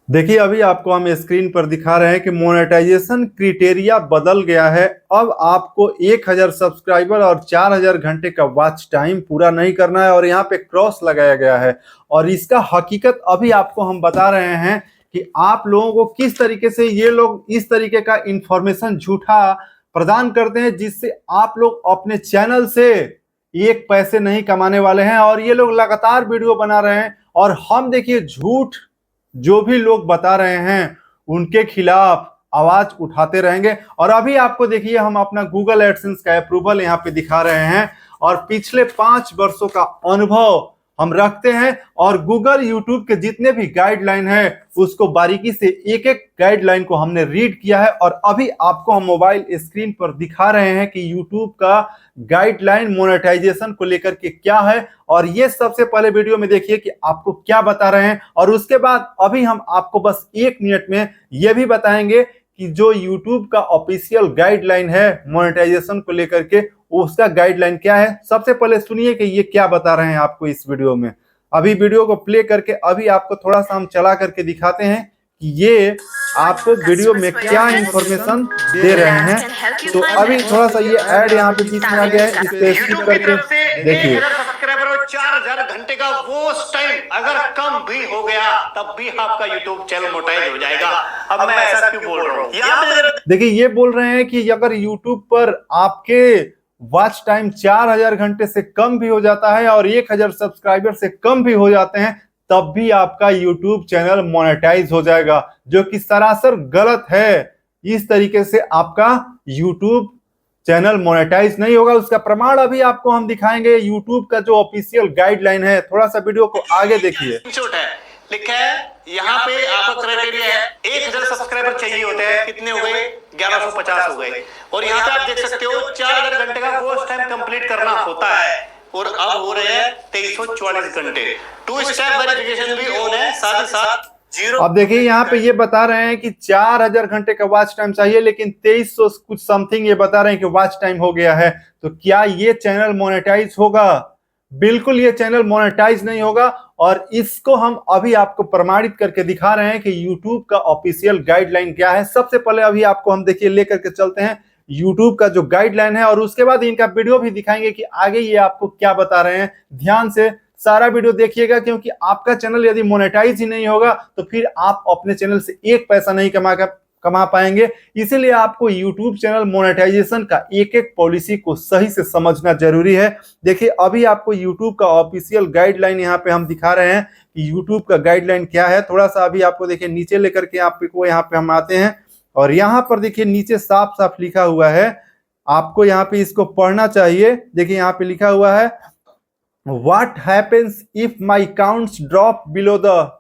देखिए अभी आपको हम स्क्रीन पर दिखा रहे हैं कि मोनेटाइजेशन क्राइटेरिया बदल गया है। अब आपको 1000 सब्सक्राइबर और 4000 घंटे का वॉच टाइम पूरा नहीं करना है और यहाँ पे क्रॉस लगाया गया है। और इसका हकीकत अभी आपको हम बता रहे हैं कि आप लोगों को किस तरीके से ये लोग इस तरीके का इंफॉर्मेशन झूठा प्रदान करते हैं, जिससे आप लोग अपने चैनल से एक पैसे नहीं कमाने वाले हैं। और ये लोग लगातार वीडियो बना रहे हैं और हम देखिए झूठ जो भी लोग बता रहे हैं उनके खिलाफ आवाज उठाते रहेंगे। और अभी आपको देखिए हम अपना गूगल एडसेंस का अप्रूवल यहाँ पे दिखा रहे हैं और पिछले 5 वर्षों का अनुभव हम रखते हैं और गूगल यूट्यूब के जितने भी गाइडलाइन है उसको बारीकी से एक एक गाइडलाइन को हमने रीड किया है। और अभी आपको हम मोबाइल स्क्रीन पर दिखा रहे हैं कि यूट्यूब का गाइडलाइन मोनेटाइजेशन को लेकर के क्या है। और ये सबसे पहले वीडियो में देखिए कि आपको क्या बता रहे हैं और उसके बाद अभी हम आपको बस 1 मिनट में ये भी बताएंगे कि जो YouTube का ऑफिशियल गाइडलाइन है मोनेटाइजेशन को लेकर के उसका गाइडलाइन क्या है। सबसे पहले सुनिए कि ये क्या बता रहे हैं आपको इस वीडियो में। अभी वीडियो को प्ले करके अभी आपको थोड़ा सा हम चला करके दिखाते हैं कि ये आपको वीडियो में क्या इंफॉर्मेशन दे रहे हैं। तो अभी थोड़ा सा ये ऐड यहाँ पे बीच में आ गया है, इससे स्किप करके देखिए। 4000 घंटे का वो टाइम अगर कम भी हो गया तब भी आपका YouTube चैनल मोनेटाइज हो जाएगा। अब मैं ऐसा क्यों बोल रहा हूँ? देखिए ये बोल रहे हैं कि अगर YouTube पर आपके वॉच टाइम 4000 घंटे से कम भी हो जाता है और 1000 सब्सक्राइबर से कम भी हो जाते हैं तब भी आपका YouTube चैनल मोनेटाइज हो जाएगा, जो कि सरासर गलत है। इस तरीके से आपका YouTube चैनल मोनेटाइज नहीं होगा। उसका प्रमाण अभी आपको हम दिखाएंगे YouTube का जो ऑफिशियल गाइडलाइन है। थोड़ा सा वीडियो को आगे देखिए। लिखा है यहाँ पे आपका क्राइटेरिया है 1000 सब्सक्राइबर चाहिए होते हैं, कितने हो गए? 1150 हो गए। और यहाँ पे आप देख सकते हो 4000 घंटे का वॉच टाइम कंप्लीट करना होता है और अब हो रहे हैं 2344 घंटे। 2 स्टेप वेरिफिकेशन भी ऑन है, साथ ही साथ जीरो। अब देखिए यहाँ पे ये बता रहे हैं कि 4000 घंटे का वॉच टाइम चाहिए, लेकिन 2300 कुछ समथिंग ये बता रहे हैं कि वॉच टाइम हो गया है। तो क्या ये चैनल मोनेटाइज होगा? बिल्कुल ये चैनल मोनेटाइज नहीं होगा। और इसको हम अभी आपको प्रमाणित करके दिखा रहे हैं कि YouTube का ऑफिशियल गाइडलाइन क्या है। सबसे पहले अभी आपको हम देखिए लेकर के चलते हैं YouTube का जो गाइडलाइन है और उसके बाद इनका वीडियो भी दिखाएंगे कि आगे ये आपको क्या बता रहे हैं। ध्यान से सारा वीडियो देखिएगा, क्योंकि आपका चैनल यदि मोनेटाइज ही नहीं होगा तो फिर आप अपने चैनल से एक पैसा नहीं कमा पाएंगे। इसीलिए आपको YouTube चैनल मोनेटाइजेशन का एक एक पॉलिसी को सही से समझना जरूरी है। देखिए अभी आपको YouTube का ऑफिशियल गाइडलाइन यहाँ पे हम दिखा रहे हैं कि YouTube का गाइडलाइन क्या है। थोड़ा सा अभी आपको देखिए नीचे लेकर के आपको यहाँ पे हम आते हैं और यहाँ पर देखिए नीचे साफ साफ लिखा हुआ है, आपको यहाँ पे इसको पढ़ना चाहिए। देखिए यहाँ पे लिखा हुआ है, what happens if my counts drop below the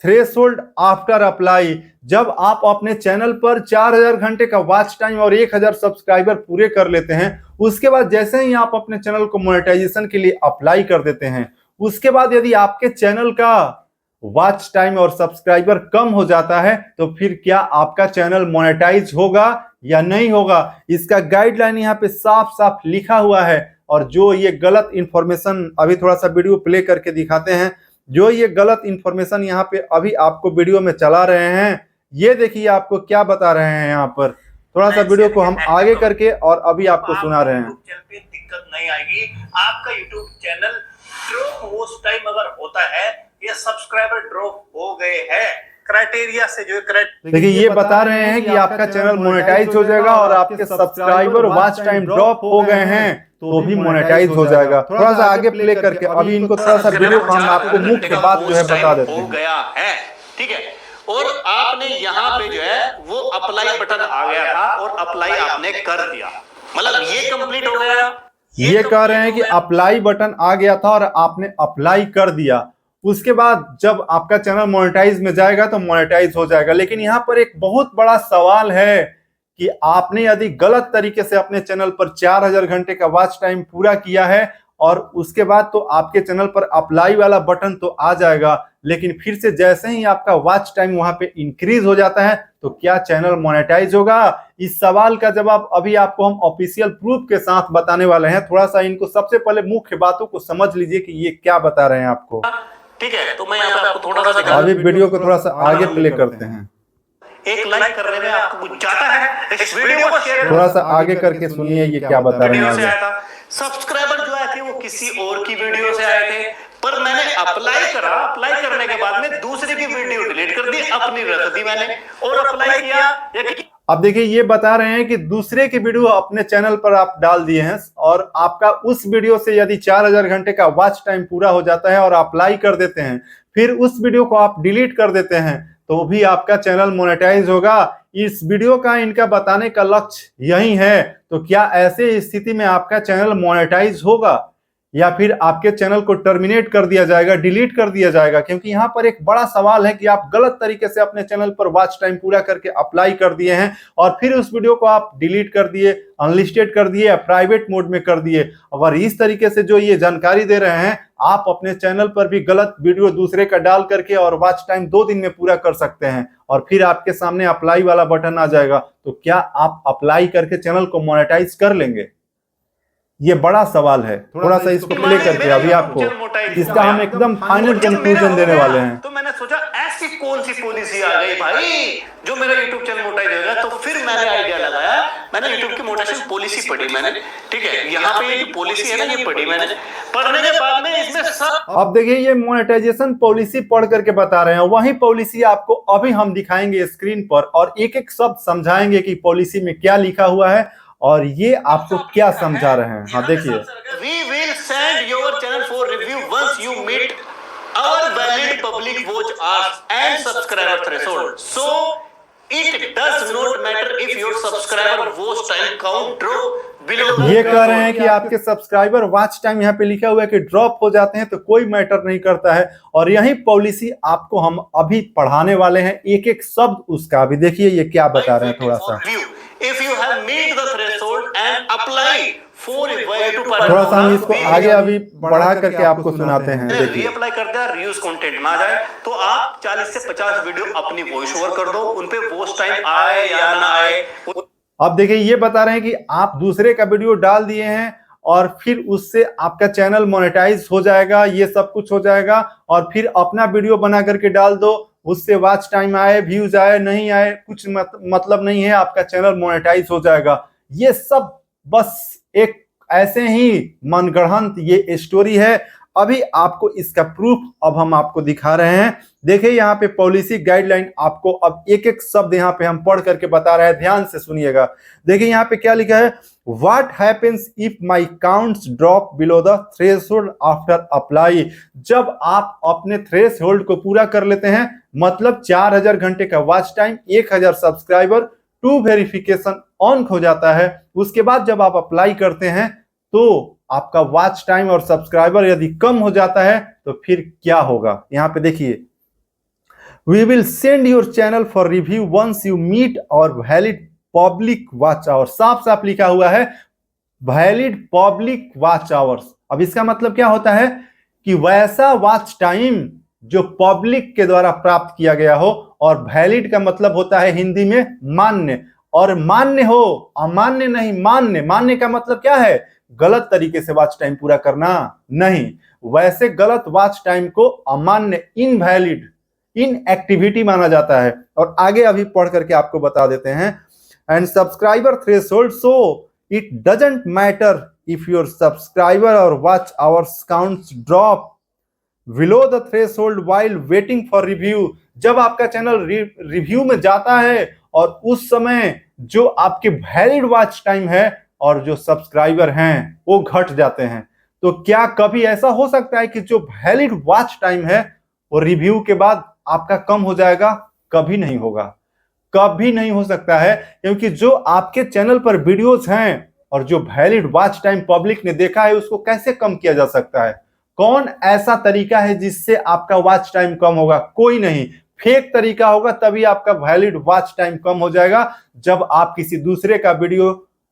threshold after apply. जब आप अपने चैनल पर 4000 घंटे का वॉच टाइम और 1000 सब्सक्राइबर पूरे कर लेते हैं, उसके बाद जैसे ही आप अपने चैनल को मोनेटाइजेशन के लिए अप्लाई कर देते हैं, उसके बाद यदि आपके चैनल का वॉच टाइम और सब्सक्राइबर कम हो जाता है तो फिर क्या आपका चैनल मोनेटाइज होगा या नहीं होगा? इसका गाइडलाइन यहाँ पे साफ साफ लिखा हुआ है। और जो ये गलत इंफॉर्मेशन, अभी थोड़ा सा वीडियो प्ले करके दिखाते हैं, जो ये गलत इंफॉर्मेशन यहाँ पे अभी आपको वीडियो में चला रहे हैं, ये देखिए आपको क्या बता रहे हैं। यहाँ पर थोड़ा सा वीडियो को हम आगे करके और अभी आपको सुना रहे हैं। दिक्कत नहीं आएगी। आपका YouTube channel drop watch time अगर होता है या सब्सक्राइबर ड्रॉप हो गए हैं, क्राइटेरिया से जो देखिए ये बता रहे हैं कि आपका चैनल मोनेटाइज हो जाएगा और आपके सब्सक्राइबर वॉच टाइम ड्रॉप हो गए हैं तो भी मोनेटाइज हो जाएगा। थोड़ा सा आगे प्ले करके अभी इनको थोड़ा सा वीडियो को हम आपको मुख्य बात जो है बता देते हैं। हो गया है, ठीक है। और आपने यहाँ पे जो है वो अप्लाई बटन आ गया था और अप्लाई आपने कर दिया, मतलब ये कंप्लीट हो गया। ये कह रहे हैं कि अप्लाई बटन आ गया था और आपने अप्लाई कर दिया, उसके बाद जब आपका चैनल मोनेटाइज में जाएगा तो मोनेटाइज हो जाएगा। लेकिन यहाँ पर एक बहुत बड़ा सवाल है कि आपने यदि गलत तरीके से अपने चैनल पर 4000 घंटे का वॉच टाइम पूरा किया है और उसके बाद तो आपके चैनल पर अप्लाई वाला बटन तो आ जाएगा, लेकिन फिर से जैसे ही आपका वॉच टाइम वहां पे इंक्रीज हो जाता है तो क्या चैनल मोनेटाइज होगा? इस सवाल का जवाब अभी आपको हम ऑफिशियल प्रूफ के साथ बताने वाले हैं। थोड़ा सा इनको सबसे पहले मुख्य बातों को समझ लीजिए कि ये क्या बता रहे हैं आपको। ठीक है, तो मैं यहाँ पे आपको थोड़ा सा अभी वीडियो को थोड़ा सा आगे प्ले करते हैं, एक लाइक करने में आपको कुछ जाता है, इस वीडियो को शेयर थोड़ा सा आगे करके सुनिए ये क्या बता रहे हैं वीडियो से आगे। आया था। सब्सक्राइबर जो आए थे वो किसी और की वीडियो से आए थे, पर मैंने अप्लाई करा, अप्लाई करने के बाद में दूसरे की वीडियो डिलीट कर दी, अपनी रख दी मैंने और अप्लाई किया। अब देखिए ये बता रहे हैं कि दूसरे की वीडियो अपने चैनल पर आप डाल दिए हैं और आपका उस वीडियो से यदि 4000 घंटे का वॉच टाइम पूरा हो जाता है और अप्लाई कर देते हैं, फिर उस वीडियो को आप डिलीट कर देते हैं, तो भी आपका चैनल मोनेटाइज होगा। इस वीडियो का इनका बताने का लक्ष्य यही है। तो क्या ऐसे स्थिति में आपका चैनल मोनेटाइज होगा या फिर आपके चैनल को टर्मिनेट कर दिया जाएगा, डिलीट कर दिया जाएगा? क्योंकि यहाँ पर एक बड़ा सवाल है कि आप गलत तरीके से अपने चैनल पर वॉच टाइम पूरा करके अप्लाई कर दिए हैं और फिर उस वीडियो को आप डिलीट कर दिए, अनलिस्टेड कर दिए या प्राइवेट मोड में कर दिए। अगर इस तरीके से जो ये जानकारी दे रहे हैं, आप अपने चैनल पर भी गलत वीडियो दूसरे का डाल करके और वॉच टाइम 2 दिन में पूरा कर सकते हैं और फिर आपके सामने अप्लाई वाला बटन आ जाएगा। तो क्या आप अप्लाई करके चैनल को मोनेटाइज कर लेंगे? ये बड़ा सवाल है। थोड़ा सा इसको प्ले करके अभी आपको इसका हम एकदम फाइनल कंक्लूजन देने वाले हैं। तो मैंने सोचा ऐसी कौन सी पॉलिसी आ गई भाई जो मेरा YouTube चैनल मोनेटाइज होगा, तो फिर मैंने आइडिया लगाया, मैंने YouTube की मोनेटाइजेशन पॉलिसी पढ़ी मैंने, ठीक है, यहाँ पे ये पॉलिसी है ना, ये पढ़ी मैंने, पढ़ने के बाद में इसमें सब। अब देखिए ये मोनेटाइजेशन पॉलिसी पढ़ करके बता रहे हैं, वही पॉलिसी आपको अभी हम दिखाएंगे स्क्रीन पर और एक एक शब्द समझाएंगे कि पॉलिसी में क्या लिखा हुआ है और ये आपको क्या समझा रहे हैं। हाँ देखिए, We will send your channel for review once you meet our valid public watch hours and subscriber threshold. So it does not matter if your subscriber watch time count drop below the ये कह रहे हैं कि आपके subscriber watch time यहाँ पे लिखा हुआ है कि ड्रॉप हो जाते हैं तो कोई मैटर नहीं करता है और यही पॉलिसी आपको हम अभी पढ़ाने वाले हैं, एक एक शब्द उसका। अभी देखिए ये क्या बता रहे हैं। थोड़ा सा If you have meet the threshold and apply for a way to थोड़ा सा हम इसको आगे अभी बढ़ा करके आपको सुनाते हैं। देखिए रीअप्लाई कर दिया, रीयूज कंटेंट ना जाए तो आप 40 से 50 वीडियो अपनी वॉइस ओवर कर दो, उन पे वॉच टाइम आए या ना आए। अब देखिए ये बता रहे हैं कि आप दूसरे का वीडियो डाल दिए हैं और फिर उससे आपका चैनल मोनेटाइज हो जाएगा, ये सब कुछ हो जाएगा और फिर अपना वीडियो बना करके डाल दो, उससे वॉच टाइम आए, व्यूज आए, नहीं आए, कुछ मतलब नहीं है, आपका चैनल मोनेटाइज हो जाएगा। ये सब बस एक ऐसे ही मनगढ़ंत ये स्टोरी है। अभी आपको इसका प्रूफ अब हम आपको दिखा रहे हैं। देखिए यहाँ पे पॉलिसी गाइडलाइन आपको अब एक एक शब्द यहाँ पे हम पढ़ करके बता रहे हैं, ध्यान से सुनिएगा। देखिए यहाँ पे क्या लिखा है, what happens if my counts drop below the threshold after apply. जब आप अपने थ्रेशोल्ड को पूरा कर लेते हैं, मतलब 4000 घंटे का watch time, 1000 subscriber, 2 verification on हो जाता है, उसके बाद जब आप अप्लाई करते हैं तो आपका वॉच टाइम और सब्सक्राइबर यदि कम हो जाता है तो फिर क्या होगा। यहाँ पे देखिए, we will send your channel for review once you meet और वैलिड पब्लिक वॉच आवर्स। साफ साफ लिखा हुआ है वैलिड पब्लिक वॉच आवर्स। अब इसका मतलब क्या होता है कि वैसा वॉच टाइम जो पब्लिक के द्वारा प्राप्त किया गया हो, और वैलिड का मतलब होता है हिंदी में मान्य, और मान्य हो, अमान्य नहीं, मान्य। मान्य का मतलब क्या है, गलत तरीके से वॉच टाइम पूरा करना नहीं। वैसे गलत वॉच टाइम को अमान्य, इनवैलिड, इनएक्टिविटी माना जाता है। और आगे अभी पढ़ करके आपको बता देते हैं, and subscriber threshold, so it doesn't matter if your subscriber और watch hours counts drop below the threshold while waiting for review. जब आपका चैनल रिव्यू में जाता है और उस समय जो आपके वैलिड वॉच टाइम है और जो सब्सक्राइबर हैं वो घट जाते हैं, तो क्या कभी ऐसा हो सकता है कि जो वैलिड वॉच टाइम है वो रिव्यू के बाद आपका कम हो जाएगा? कभी नहीं होगा, कभी नहीं हो सकता है, क्योंकि जो आपके चैनल पर वीडियोस हैं और जो वैलिड वॉच टाइम पब्लिक ने देखा है उसको कैसे कम किया जा सकता है? कौन ऐसा तरीका है जिससे आपका वॉच टाइम कम होगा? कोई नहीं। फेक तरीका होगा तभी आपका वैलिड वॉच टाइम कम हो जाएगा। जब आप किसी दूसरे का वीडियो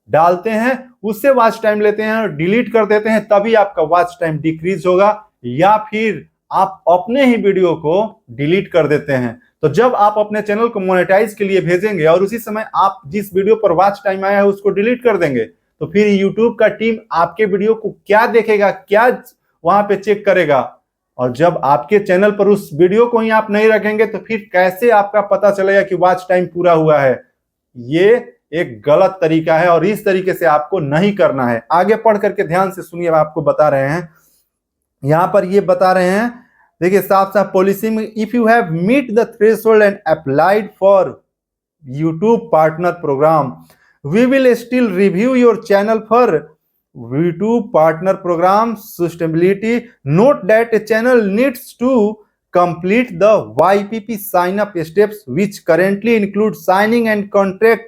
डालते हैं, उससे वॉच टाइम लेते हैं और डिलीट कर देते हैं, तभी आपका वॉच टाइम डिक्रीज होगा, या फिर आप अपने ही वीडियो को डिलीट कर देते हैं। तो जब आप अपने चैनल को मोनेटाइज के लिए भेजेंगे और उसी समय आप जिस वीडियो पर वॉच टाइम आया है उसको डिलीट कर देंगे, तो फिर यूट्यूब का टीम आपके वीडियो को क्या देखेगा, क्या वहां पे चेक करेगा? और जब आपके चैनल पर उस वीडियो को ही आप नहीं रखेंगे तो फिर कैसे आपका पता चलेगा कि वॉच टाइम पूरा हुआ है। ये एक गलत तरीका है और इस तरीके से आपको नहीं करना है। आगे पढ़ करके ध्यान से सुनिए, आपको बता रहे हैं, यहां पर ये बता रहे हैं, देखिए साफ साफ पॉलिसी में, if you have meet the threshold and applied for YouTube partner program, we will still review your channel for YouTube partner program suitability. Note that a channel needs to complete the YPP sign up steps, which currently include signing and contract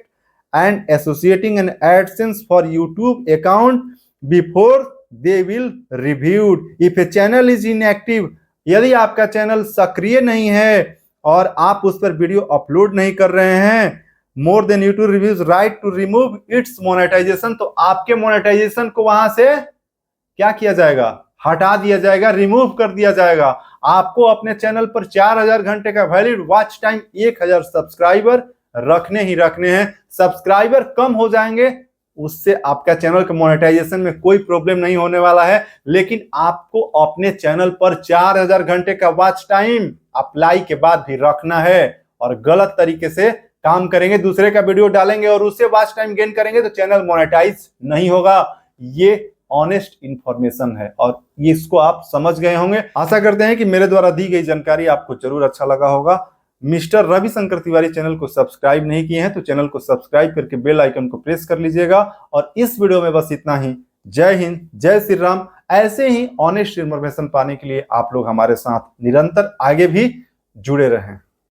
and associating an AdSense for YouTube account before they will reviewed. If a channel is inactive, यदि आपका channel सक्रिय नहीं है और आप उस पर video upload नहीं कर रहे हैं, more than YouTube reviews right to remove its monetization, तो आपके मोनेटाइजेशन को वहां से क्या किया जाएगा, हटा दिया जाएगा, रिमूव कर दिया जाएगा। आपको अपने चैनल पर 4000 घंटे का वैलिड वॉच टाइम, 1000 सब्सक्राइबर रखने ही रखने हैं। सब्सक्राइबर कम हो जाएंगे, उससे आपका चैनल के मोनेटाइजेशन में कोई प्रॉब्लम नहीं होने वाला है, लेकिन आपको अपने चैनल पर 4000 घंटे का वॉच टाइम अप्लाई के बाद भी रखना है। और गलत तरीके से काम करेंगे, दूसरे का वीडियो डालेंगे और उससे वॉच टाइम गेन करेंगे तो चैनल मोनेटाइज नहीं होगा। ये ऑनेस्ट इंफॉर्मेशन है और इसको आप समझ गए होंगे। आशा करते हैं कि मेरे द्वारा दी गई जानकारी आपको जरूर अच्छा लगा होगा। मिस्टर रविशंकर तिवारी चैनल को सब्सक्राइब नहीं किए हैं तो चैनल को सब्सक्राइब करके बेल आइकन को प्रेस कर लीजिएगा। और इस वीडियो में बस इतना ही। जय हिंद, जय श्री राम। ऐसे ही ऑनेस्ट इंफॉर्मेशन पाने के लिए आप लोग हमारे साथ निरंतर आगे भी जुड़े रहें।